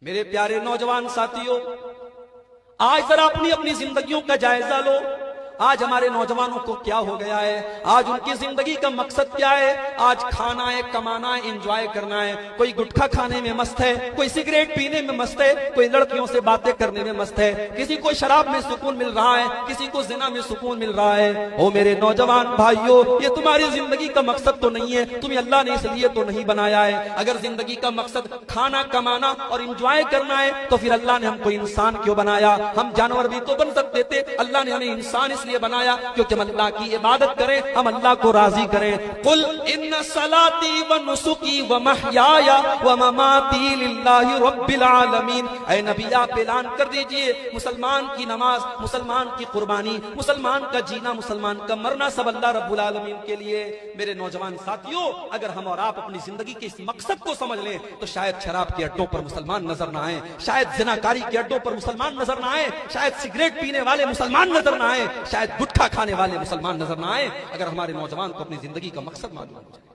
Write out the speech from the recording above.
मेरे प्यारे नौजवान साथियों, आज जरा अपनी अपनी जिंदगियों का जायजा लो। आज हमारे नौजवानों को क्या हो गया है? आज उनकी जिंदगी का मकसद क्या है? आज खाना है, कमाना है, एंजॉय करना है। कोई गुटखा खाने में मस्त है, कोई सिगरेट पीने में मस्त है, कोई लड़कियों से बातें करने में मस्त है, किसी को शराब में सुकून मिल रहा है, किसी को जिना में सुकून मिल रहा है। ओ मेरे नौजवान भाइयों, ये तुम्हारी जिंदगी का मकसद तो नहीं है। तुम्हें अल्लाह ने इसलिए तो नहीं बनाया है। अगर जिंदगी का मकसद खाना, कमाना और इंजॉय करना है तो फिर अल्लाह ने हमको इंसान क्यों बनाया? हम जानवर भी तो बन सकते थे। अल्लाह ने हमें इंसान इसलिए बनाया क्योंकि हम अल्लाह की इबादत करें, हम अल्लाह को राजी करें। कुल इन्ना सलाती व नुसुकी व महयाया व ममाती लिल्लाहि रब्बिल आलमीन। ऐ नबी, आप ऐलान कर दीजिए, मुसलमान की नमाज, मुसलमान की कुर्बानी, मुसलमान का जीना, मुसलमान का मरना सब अल्लाह रब्बुल आलमीन के लिए। मेरे नौजवान साथियों, अगर हम और आप अपनी जिंदगी के इस मकसद को समझ लें तो शायद शराब के अड्डों पर मुसलमान नजर ना आए, शायद जिनाकारी के अड्डों पर मुसलमान नजर ना आए, शायद सिगरेट पीने वाले मुसलमान नजर ना आए, शायद गुटखा खाने वाले मुसलमान नजर ना आए। अगर हमारे नौजवान को अपनी जिंदगी का मकसद मालूम हो जाए।